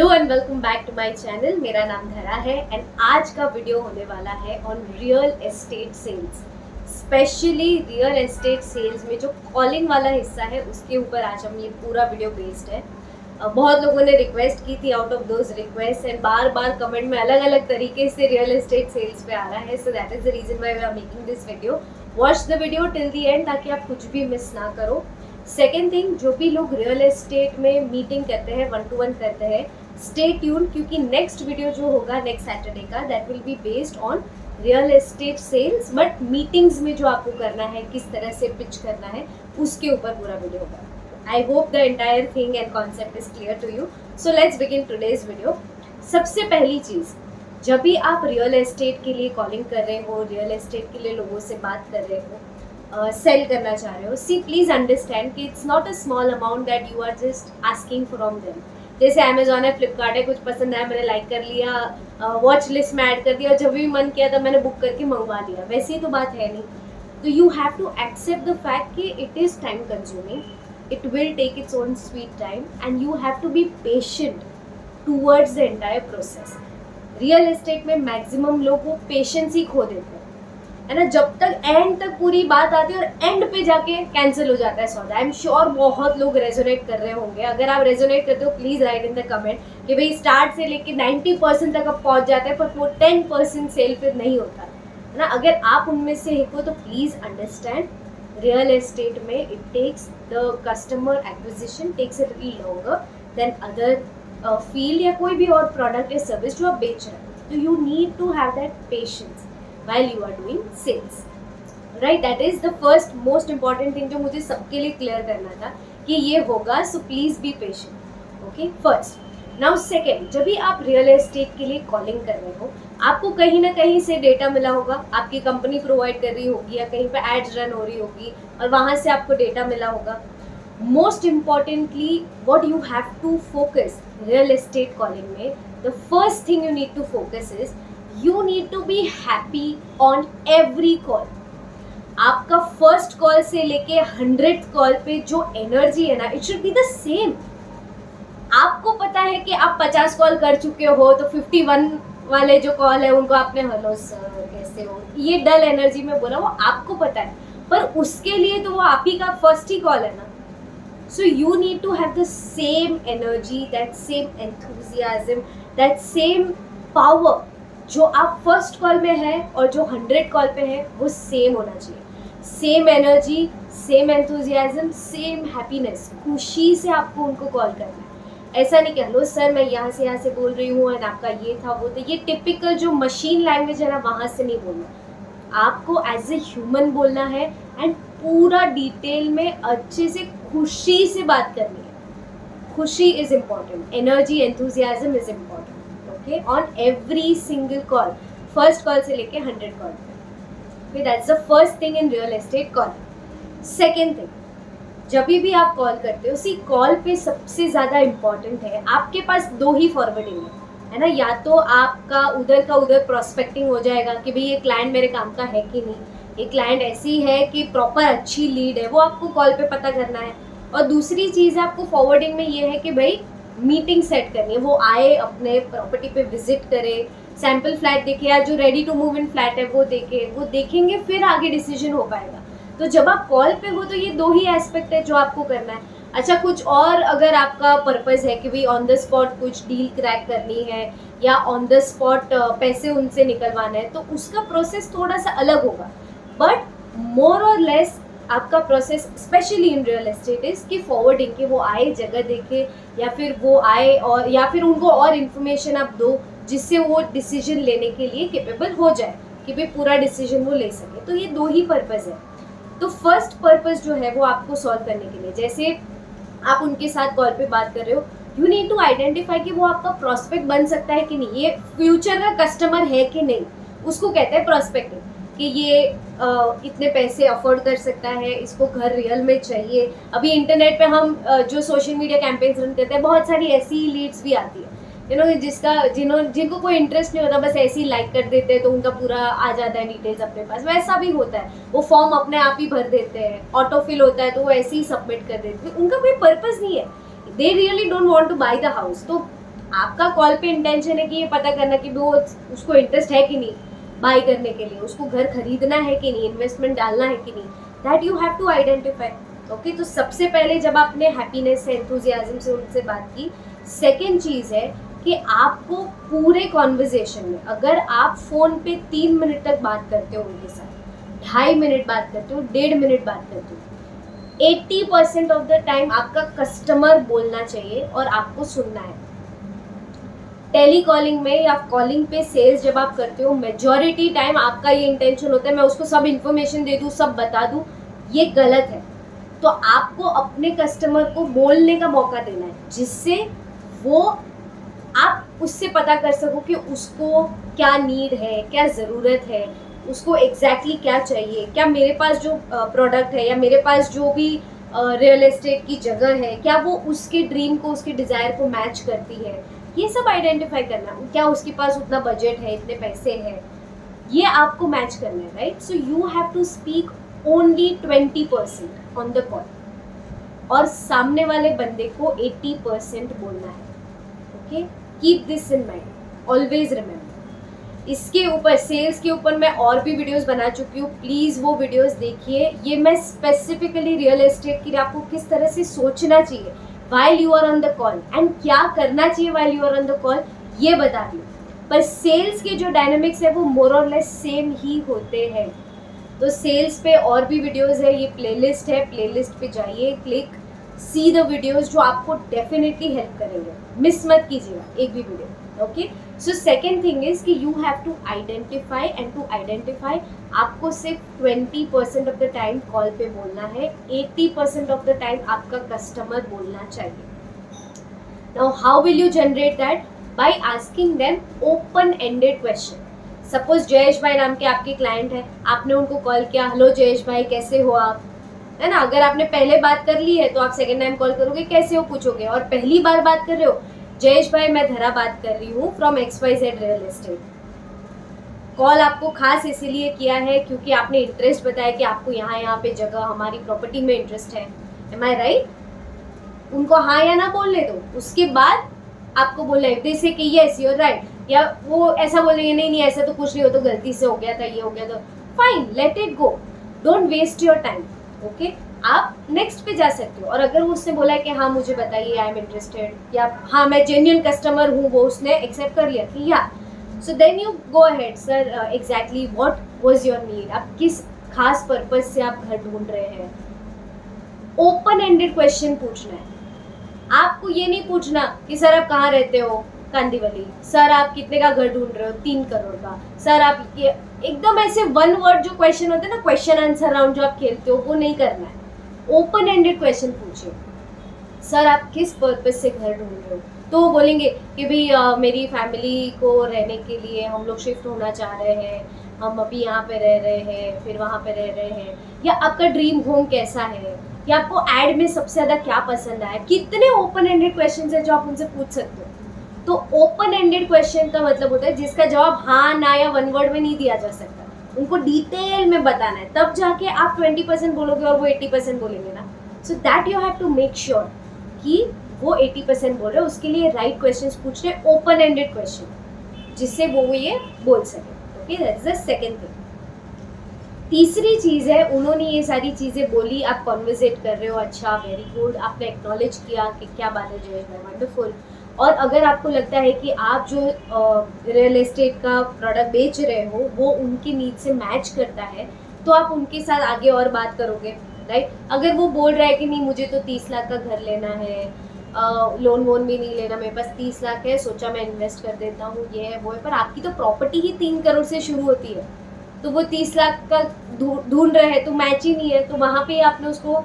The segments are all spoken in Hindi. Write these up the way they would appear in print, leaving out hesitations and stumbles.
Hello and welcome back to my channel. मेरा नाम धरा है एंड आज का वीडियो होने वाला है on real estate sales. Specially real estate sales में जो कॉलिंग वाला हिस्सा है उसके ऊपर आज हम ये पूरा वीडियो बेस्ड है। बहुत लोगों ने रिक्वेस्ट की थी, out of those request and bar bar comment में अलग अलग तरीके से रियल एस्टेट सेल्स पे आ रहा है। So that is the reason why we are making this video. Watch the video till the end ताकि आप कुछ भी मिस ना करो। सेकेंड थिंग, जो भी लोग रियल एस्टेट में मीटिंग करते हैं, 1-to-1 करते हैं, स्टे ट्यून क्योंकि नेक्स्ट वीडियो जो होगा नेक्स्ट सैटरडे का that will be based on real estate sales, but meetings में जो आपको करना है, किस तरह से पिच करना है, उसके ऊपर पूरा वीडियो होगा। I hope the entire thing and concept is clear to you. So let's begin today's video. सबसे पहली चीज़, जब भी आप रियल एस्टेट के लिए कॉलिंग कर रहे हो, रियल एस्टेट के लिए लोगों से बात कर रहे हो, सेल करना चाह रहे हो, सी प्लीज़ अंडरस्टैंड कि it's not a small amount that you are just asking from them. जैसे अमेजोन है, फ्लिपकार्ट है, कुछ पसंद आया मैंने लाइक कर लिया, वॉच लिस्ट में ऐड कर दिया और जब भी मन किया तब मैंने बुक करके मंगवा लिया, वैसी तो बात है नहीं। तो you have to accept the fact कि it is time consuming, it will take its own sweet time and you have to be patient towards the entire process. Real estate में मैक्सिमम लोग वो पेशेंस ही खो देते हैं, है ना। जब तक एंड तक पूरी बात आती है और एंड पे जाके कैंसिल हो जाता है सौदा। आई एम श्योर बहुत लोग रेजोनेट कर रहे होंगे। अगर आप रेजोनेट करते हो please right in the comment कि भाई स्टार्ट से लेके 90% तक अब पहुंच जाते हैं पर वो 10% सेल फिर नहीं होता, है ना। अगर आप उनमें से एक हो तो प्लीज अंडरस्टैंड, रियल एस्टेट में it takes the customer acquisition takes a little longer than other field या कोई भी और प्रोडक्ट या सर्विस जो आप बेच रहे हो। तो you need to have that patience while you are doing sales, right? That is the first most important thing जो मुझे सबके लिए क्लियर करना था कि ये होगा। so please be patient, okay? first now second, जब भी आप रियल एस्टेट के लिए कॉलिंग कर रहे हो, आपको कहीं ना कहीं से डेटा मिला होगा, आपकी कंपनी प्रोवाइड कर रही होगी या कहीं पे एड्स रन हो रही होगी और वहाँ से आपको डेटा मिला होगा। Most importantly what you have to focus real estate calling में, the first thing you need to focus is you need to be happy on every call। आपका फर्स्ट कॉल से लेके 100th कॉल पे जो एनर्जी है ना, it should be the same. आपको पता है कि आप 50 कॉल कर चुके हो तो 51 वाले जो कॉल है उनको आपने हेलो सर कैसे हो, ये डल एनर्जी में बोला, वो आपको पता है, पर उसके लिए तो वो आप ही का फर्स्ट ही कॉल है ना। So you need to have the same energy, that same enthusiasm, that same power जो आप फर्स्ट कॉल में है और जो 100 कॉल पे है वो सेम होना चाहिए। Same energy, same enthusiasm, same happiness, खुशी से आपको उनको कॉल करना है। ऐसा नहीं कि हेलो सर मैं यहाँ से बोल रही हूँ एंड आपका ये था वो था, ये टिपिकल जो मशीन लैंग्वेज है ना, वहाँ से नहीं बोलना। आपको एज ए ह्यूमन बोलना है एंड पूरा डिटेल में अच्छे से खुशी से बात करनी है। खुशी is important, energy, enthusiasm is important, okay, on every single call, first call से लेके 100 call पे। that's the first thing in real estate call। second thing, जब भी आप कॉल करते हो, उसी कॉल पे सबसे ज़्यादा इम्पॉर्टेंट है, आपके पास दो ही फॉरवर्डिंग है ना। या तो आपका उधर का उधर प्रोस्पेक्टिंग हो जाएगा कि भाई ये क्लाइंट मेरे काम का है कि नहीं, ये क्लाइंट ऐसी है कि प्रॉपर अच्छी लीड है, वो आपको कॉल पे पता करना है। और दूसरी चीज़ आपको फॉरवर्डिंग में ये है कि भाई मीटिंग सेट करनी है, वो आए अपने प्रॉपर्टी पे विजिट करे, सैम्पल फ्लैट देखे या जो ready to move in flat है वो देखे, वो देखेंगे फिर आगे डिसीजन हो पाएगा। तो जब आप कॉल पे हो तो ये दो ही एस्पेक्ट है जो आपको करना है। अच्छा, कुछ और अगर आपका पर्पस है कि भाई ऑन द स्पॉट कुछ डील क्रैक करनी है या ऑन द स्पॉट पैसे उनसे निकलवाना है, तो उसका प्रोसेस थोड़ा सा अलग होगा, बट मोर और लेस आपका process specially in real estate is कि फॉरवर्डिंग, कि वो आए, जगह देखे, या फिर वो आए और या फिर उनको और इन्फॉर्मेशन आप दो जिससे वो डिसीजन लेने के लिए कैपेबल हो जाए कि भाई पूरा डिसीजन वो ले सके। तो ये दो ही पर्पस है। तो फर्स्ट पर्पस जो है वो आपको सॉल्व करने के लिए, जैसे आप उनके साथ कॉल पे बात कर रहे हो, यू नीड टू आइडेंटिफाई कि वो आपका प्रॉस्पेक्ट बन सकता है कि नहीं, ये फ्यूचर का कस्टमर है कि नहीं, उसको कहते हैं प्रॉस्पेक्टिंग। कि ये इतने पैसे अफोर्ड कर सकता है, इसको घर रियल में चाहिए। अभी इंटरनेट पे हम जो सोशल मीडिया कैंपेन्स रन करते हैं, बहुत सारी ऐसी लीड्स भी आती है जिनको कोई इंटरेस्ट नहीं होता, बस ऐसे ही लाइक कर देते हैं तो उनका पूरा आ जाता है डिटेल्स अपने पास। वैसा भी होता है, वो फॉर्म अपने आप ही भर देते हैं, ऑटो फिल होता है तो वो ऐसे ही सबमिट कर देते हैं, उनका कोई पर्पस नहीं है, they really don't want to buy the house. तो आपका कॉल पे इंटेंशन है कि ये पता करना कि वो उसको इंटरेस्ट है कि नहीं बाय करने के लिए, उसको घर खरीदना है कि नहीं, इन्वेस्टमेंट डालना है कि नहीं, that you have to identify. Okay, तो सबसे पहले जब आपने हैप्पीनेस से, एंथुजियाज्म से उनसे बात की, सेकेंड चीज़ है कि आपको पूरे कॉन्वर्जेशन में, अगर आप फ़ोन पे 3 मिनट तक बात करते हो उनके साथ, 2.5 मिनट बात करते हो, 1.5 मिनट बात करते हो, 80% ऑफ द टाइम आपका कस्टमर बोलना चाहिए और आपको सुनना है। टेली कॉलिंग में या कॉलिंग पे सेल्स जब आप करते हो, मेजॉरिटी टाइम आपका ये इंटेंशन होता है मैं उसको सब इन्फॉर्मेशन दे दूँ, सब बता दूँ। ये गलत है। तो आपको अपने कस्टमर को बोलने का मौका देना है, जिससे वो आप उससे पता कर सको कि उसको क्या नीड है, क्या ज़रूरत है, उसको एग्जैक्टली क्या चाहिए, क्या मेरे पास जो प्रोडक्ट है या मेरे पास जो भी रियल एस्टेट की जगह है, क्या वो उसके ड्रीम को, उसके डिज़ायर को मैच करती है। ये सब आइडेंटिफाई करना, क्या उसके पास उतना बजट है, इतने पैसे हैं, ये आपको मैच करना है, right. So you have to speak only 20% on the call, और सामने वाले बंदे को 80% बोलना है। Okay, keep this in mind, always remember. इसके ऊपर, सेल्स के ऊपर मैं और भी वीडियोस बना चुकी हूँ, प्लीज़ वो वीडियोस देखिए। ये मैं स्पेसिफिकली रियल एस्टेट के लिए आपको किस तरह से सोचना चाहिए while you are on the call and क्या करना चाहिए while you are on the call, ये बता रही हूँ। पर सेल्स के जो डायनामिक्स है वो मोर और लेस सेम ही होते हैं। तो सेल्स पे और भी वीडियोस है, ये प्लेलिस्ट है, प्लेलिस्ट पे जाइए, क्लिक सी द वीडियोस जो आपको डेफिनेटली हेल्प करेंगे, मिस मत कीजिएगा एक भी video. Okay, so second thing is कि you have to identify, and to identify आपको सिर्फ 20% ऑफ द टाइम कॉल पे बोलना है, 80% ऑफ द टाइम आपका कस्टमर बोलना चाहिए। Now how will you generate that? By asking them open ended question. Suppose Jayesh भाई नाम के आपके क्लाइंट है, आपने उनको कॉल किया, हेलो जयेश भाई कैसे हो आप, है ना। अगर आपने पहले बात कर ली है तो आप सेकेंड टाइम कॉल करोगे कैसे हो पूछोगे, और पहली बार बात कर रहे हो, जयेश भाई मैं धरा बात कर रही हूँ from XYZ real estate. Call आपको खास इसीलिए किया है क्योंकि आपने इंटरेस्ट बताया कि आपको यहाँ पे जगह, हमारी प्रॉपर्टी में इंटरेस्ट है। एम आई राइट? उनको हाँ या ना बोलने दो, उसके बाद आपको बोलना है जैसे कि यस यू आर राइट, या वो ऐसा बोलेंगे नहीं नहीं ऐसा तो कुछ नहीं हो, तो गलती से हो गया था, ये हो गया, तो fine, let it go, don't waste your time. Okay, आप नेक्स्ट पे जा सकते हो। और अगर वो उसने बोला है कि हाँ मुझे बताइए, आई एम इंटरेस्टेड, या हाँ मैं जेन्युइन कस्टमर हूँ, वो उसने एक्सेप्ट कर लिया कि या, so then you go ahead, sir exactly what was your need, आप किस खास पर्पज से आप घर ढूंढ रहे हैं। ओपन एंडेड क्वेश्चन पूछना है। आपको ये नहीं पूछना कि सर आप कहाँ रहते हो, कांदीवली, सर आप कितने का घर ढूंढ रहे हो, 3 करोड़ का, सर आप ये, एकदम ऐसे वन वर्ड जो क्वेश्चन होते हैं ना, क्वेश्चन आंसर राउंड जो आप खेलते हो, वो नहीं करना है। ओपन एंडेड क्वेश्चन पूछिए, सर आप किस पर्पज से घर ढूंढ रहे हो, तो वो बोलेंगे कि भाई मेरी फैमिली को रहने के लिए हम लोग शिफ्ट होना चाह रहे हैं, हम अभी यहाँ पे रह रहे हैं, फिर वहाँ पे रह रहे हैं, या आपका ड्रीम होम कैसा है, या आपको एड में सबसे ज़्यादा क्या पसंद आया। कितने ओपन एंडेड क्वेश्चन है जो आप उनसे पूछ सकते हो। तो ओपन एंडेड क्वेश्चन का मतलब होता है जिसका जवाब हाँ ना या वन वर्ड में नहीं दिया जा सकता, उनको डिटेल में बताना है, तब जाके आप 20% बोलोगे और वो 80% बोलेंगे ना। So that you have to make sure कि वो 80% बोल रहे हैं, उसके लिए राइट क्वेश्चंस पूछ रहे, ओपन एंडेड क्वेश्चन, जिससे वो ये बोल सके। Okay, that is the second thing. तीसरी चीज़ है, उन्होंने ये सारी चीज़ें बोली, आप कॉन्वर्सेट कर रहे हो, अच्छा वेरी गुड, आपने एक्नॉलेज किया कि क्या बात है जयेश भाई, वंडरफुल। और अगर आपको लगता है कि आप जो रियल एस्टेट का प्रोडक्ट बेच रहे हो वो उनकी नीड से मैच करता है, तो आप उनके साथ आगे और बात करोगे, राइट। अगर वो बोल रहा है कि नहीं मुझे तो 30 लाख का घर लेना है, लोन वोन भी नहीं लेना, मेरे पास 30 लाख है, सोचा मैं इन्वेस्ट कर देता हूँ, ये है वो है, पर आपकी तो प्रॉपर्टी ही 3 करोड़ से शुरू होती है, तो वो 30 लाख का ढूंढ रहे हैं तो मैच ही नहीं है, तो वहाँ पे आपने उसको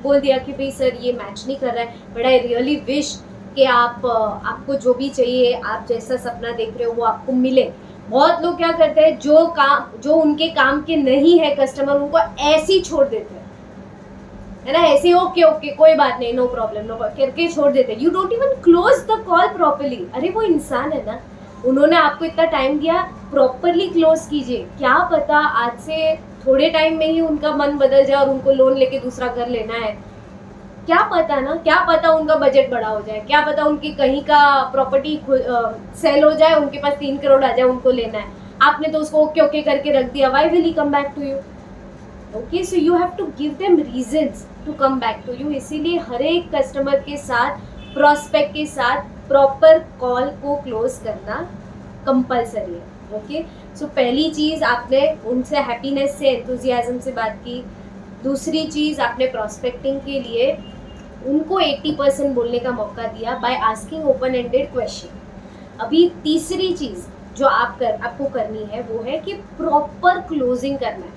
बोल दिया कि भाई सर ये मैच नहीं कर रहा है, बट आई रियली विश कि आपको जो भी चाहिए, आप जैसा सपना देख रहे हो वो आपको मिले। बहुत लोग क्या करते हैं, जो उनके काम के नहीं है कस्टमर, उनको ऐसे ही छोड़ देते हैं, है ना, ऐसे ओके ओके कोई बात नहीं, नो प्रॉब्लम, नो करके छोड़ देते हैं। You don't even close the call properly. अरे वो इंसान है ना, उन्होंने आपको इतना टाइम दिया, प्रॉपरली क्लोज कीजिए। क्या पता आज से थोड़े टाइम में ही उनका मन बदल जाए और उनको लोन लेके दूसरा घर लेना है, क्या पता ना, क्या पता उनका बजट बड़ा हो जाए, क्या पता उनकी कहीं का प्रॉपर्टी सेल हो जाए, उनके पास 3 करोड़ आ जाए, उनको लेना है, आपने तो उसको ओके ओके करके रख दिया, why will he come back to you? Okay, so you have to give them reasons to come back to you. इसीलिए हर एक कस्टमर के साथ, प्रोस्पेक्ट के साथ प्रॉपर कॉल को क्लोज करना कंपलसरी है। ओके, सो पहली चीज़ आपने उनसे हैप्पीनेस से, एंथुजियाज्म से बात की। दूसरी चीज़, आपने प्रोस्पेक्टिंग के लिए उनको 80% बोलने का मौका दिया by asking open ended question. अभी तीसरी चीज़ जो आपको करनी है वो है कि प्रॉपर क्लोजिंग करना है।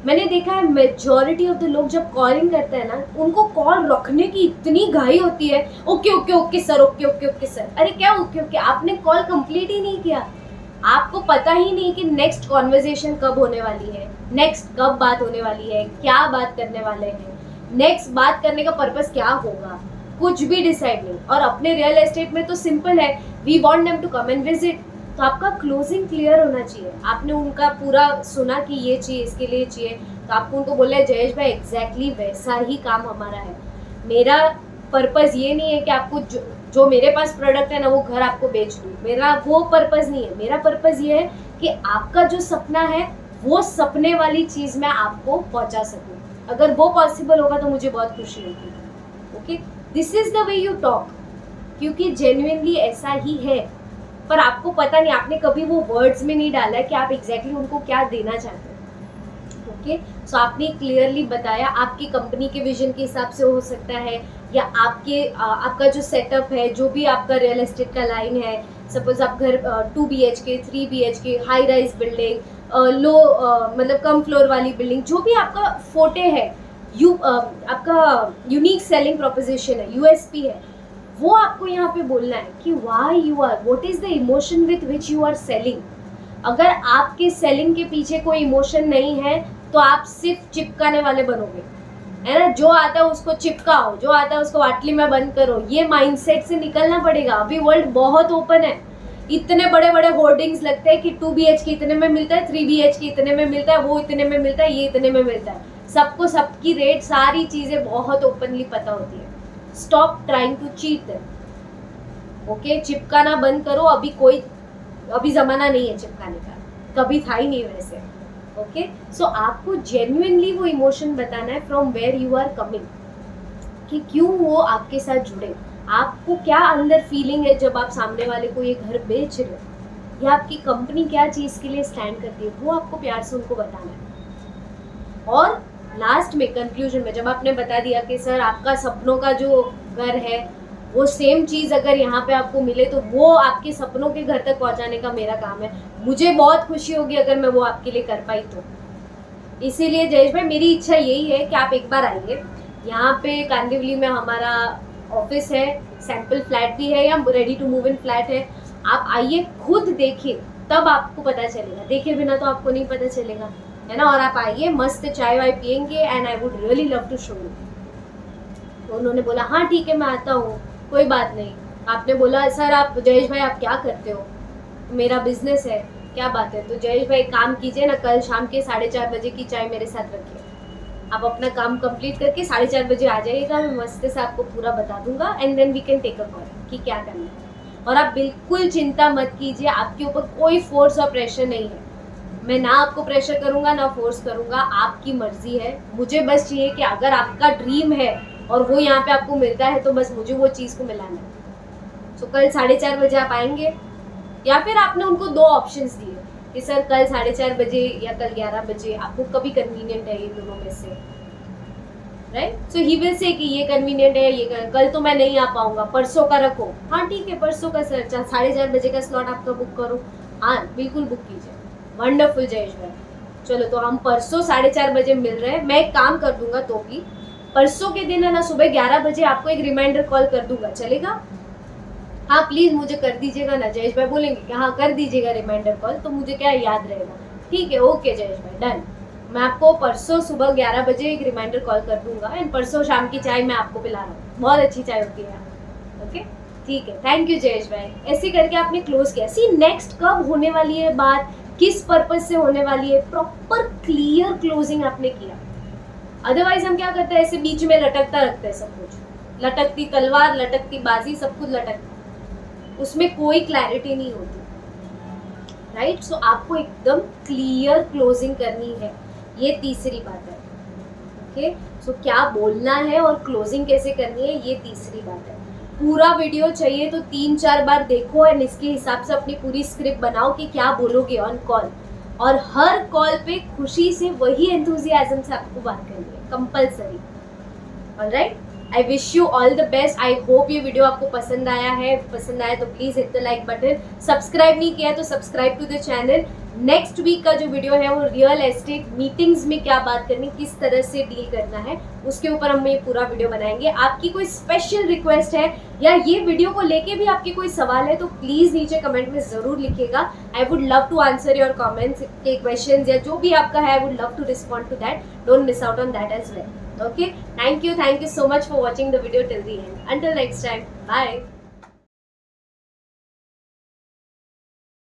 मैंने देखा है मेजॉरिटी ऑफ द लोग जब कॉलिंग करते हैं ना, उनको कॉल रखने की इतनी घाई होती है, okay okay okay sir, okay okay okay sir. अरे क्या ओके ओके, आपने कॉल कंप्लीट ही नहीं किया, आपको पता ही नहीं कि नेक्स्ट कॉन्वर्जेशन कब होने वाली है, नेक्स्ट कब बात होने वाली है, क्या बात करने वाले हैं, नेक्स्ट बात करने का पर्पस क्या होगा, कुछ भी डिसाइड नहीं। और अपने रियल एस्टेट में तो सिंपल है, we want them to come and visit. तो आपका क्लोजिंग क्लियर होना चाहिए। आपने उनका पूरा सुना कि ये चाहिए, इसके लिए चाहिए, तो आपको उनको बोला है जयेश भाई एग्जैक्टली वैसा ही काम हमारा है। मेरा पर्पस ये नहीं है कि आपको जो मेरे पास प्रोडक्ट है ना वो घर आपको बेच दूँ, मेरा वो पर्पस नहीं है। मेरा पर्पस ये है कि आपका जो सपना है वो सपने वाली चीज़ मैं आपको पहुंचा सकूं। अगर वो पॉसिबल होगा तो मुझे बहुत खुशी होगी। Okay, this is the way you talk, क्योंकि जेन्युइनली ऐसा ही है, पर आपको पता नहीं, आपने कभी वो वर्ड्स में नहीं डाला है कि आप एग्जैक्टली उनको क्या देना चाहते हैं। ओके, सो आपने क्लियरली बताया, आपकी कंपनी के विजन के हिसाब से हो सकता है, या आपका जो सेटअप है, जो भी आपका रियल एस्टेट का लाइन है, सपोज आप घर 2 BHK 3 BHK high rise building, low मतलब कम फ्लोर वाली बिल्डिंग, जो भी आपका फोटे है, आपका यूनिक सेलिंग प्रोपोजिशन है, USP है, वो आपको यहाँ पे बोलना है कि why you are, what is the emotion with which you are selling. अगर आपके सेलिंग के पीछे कोई इमोशन नहीं है तो आप सिर्फ चिपकाने वाले बनोगे, है ना। जो आता है उसको चिपकाओ, जो आता है उसको बाटली में बंद करो, ये माइंडसेट से निकलना पड़ेगा। अभी वर्ल्ड बहुत ओपन है, इतने बड़े बड़े होर्डिंग्स लगते हैं कि 2 BHK इतने में मिलता है, 3 BHK इतने में मिलता है, वो इतने में मिलता है, ये इतने में मिलता है। सबको सबकी रेट, सारी चीज़ें बहुत ओपनली पता होती है। Stop trying to cheat them. Okay, चिपकाना बंद करो। अभी जमाना नहीं है चिपकाने का, कभी था ही नहीं वैसे। ओके, सो आपको जेन्युइनली वो इमोशन बताना है from where you are coming, कि क्यों वो आपके साथ जुड़े, आपको क्या अंदर फीलिंग है जब आप सामने वाले को ये घर बेच रहे हो, या आपकी कंपनी क्या चीज़ के लिए स्टैंड करती है, वो आपको प्यार से उनको बताना है। और लास्ट में कंक्लूजन में जब आपने बता दिया कि सर आपका सपनों का जो घर है वो सेम चीज़ अगर यहाँ पे आपको मिले तो वो आपके सपनों के घर तक पहुँचाने का मेरा काम है, मुझे बहुत खुशी होगी अगर मैं वो आपके लिए कर पाई तो। इसीलिए जयेश भाई, मेरी इच्छा यही है कि आप एक बार आइए यहाँ पे कांदिवली में, हमारा ऑफिस है, सैंपल फ्लैट भी है या ready to move in flat है। आप आइए, खुद देखिए, तब आपको पता चलेगा, देखे बिना तो आपको नहीं पता चलेगा, है ना। और आप आइए, मस्त चाय वाय पियेंगे, and I would really love to show you. तो उन्होंने बोला हाँ ठीक है मैं आता हूँ, कोई बात नहीं। आपने बोला सर आप जयेश भाई आप क्या करते हो, मेरा बिजनेस है, क्या बात है। तो जयेश भाई काम कीजिए ना, कल शाम के 4:30 बजे की चाय मेरे साथ रखिए, आप अपना काम कंप्लीट करके 4:30 बजे आ जाइएगा, मैं मस्त से आपको पूरा बता दूंगा, and then we can take a call कि क्या करना है। और आप बिल्कुल चिंता मत कीजिए, आपके ऊपर कोई फोर्स और प्रेशर नहीं है, मैं ना आपको प्रेशर करूंगा ना फोर्स करूंगा, आपकी मर्जी है। मुझे बस चाहिए कि अगर आपका ड्रीम है और वो यहाँ पे आपको मिलता है तो बस मुझे वो चीज़ को मिलाना है। तो कल 4:30 बजे आप आएंगे, या फिर आपने उनको 2 ऑप्शंस दिए कि सर कल 4:30 बजे या कल 11 बजे, आपको कभी कन्वीनियंट है ये दोनों में से, right. So he will say कि ये कन्वीनियंट है, ये कल तो मैं नहीं आ पाऊंगा, परसों का रखो। हाँ ठीक है, परसों का सर 4:30 बजे का स्लॉट आपका बुक करो। हाँ बिल्कुल बुक कीजिए, वंडरफुल जयेश भाई। चलो तो हम परसों 4:30 बजे मिल रहे हैं। मैं एक काम कर दूंगा, तो भी परसों के दिन है ना, सुबह 11 बजे आपको एक रिमाइंडर कॉल कर दूंगा, चलेगा। हाँ प्लीज़ मुझे कर दीजिएगा ना। जयेश भाई बोलेंगे कि हाँ कर दीजिएगा रिमाइंडर कॉल, तो मुझे क्या याद रहेगा। ठीक है, ओके जयेश भाई, डन। मैं आपको परसों सुबह 11 बजे एक रिमाइंडर कॉल कर दूंगा, एंड परसों शाम की चाय मैं आपको पिला रहा हूँ, बहुत अच्छी चाय होती है। ओके ठीक है, थैंक यू जयेश भाई। ऐसे करके आपने क्लोज किया। सी नेक्स्ट कब होने वाली है बात, किस पर्पज से होने वाली है, प्रॉपर क्लियर क्लोजिंग आपने किया। अदरवाइज हम क्या करते हैं, ऐसे बीच में लटकता रखते हैं सब कुछ। लटकती तलवार, लटकती बाजी, सब कुछ लटकता, उसमें कोई क्लैरिटी नहीं होती, राइट। सो आपको एकदम क्लियर क्लोजिंग करनी है, ये तीसरी बात है। ओके, सो क्या बोलना है और क्लोजिंग कैसे करनी है, ये तीसरी बात है। पूरा वीडियो चाहिए तो 3-4 बार देखो एंड इसके हिसाब से अपनी पूरी स्क्रिप्ट बनाओ कि क्या बोलोगे ऑन कॉल, और हर कॉल पे खुशी से वही एंथुजियाज्म से आपको बात करनी है, compulsory. Alright, I wish you all the best. I hope ये वीडियो आपको पसंद आया है, पसंद आया तो please hit the like button, subscribe नहीं किया तो subscribe to the channel. Next week का जो वीडियो है वो रियल एस्टेट मीटिंग्स में क्या बात करनी, किस तरह से डील करना है, उसके ऊपर हम ये पूरा वीडियो बनाएंगे। आपकी कोई स्पेशल रिक्वेस्ट है या ये वीडियो को लेके भी आपके कोई सवाल है तो प्लीज नीचे कमेंट में जरूर लिखिएगा। I would love to answer your comments के क्वेश्चंस या जो भी आपका है, I would love to respond to that. Don't miss out on that as well. Okay, thank you so much for watching the video till the end. Until next time, bye.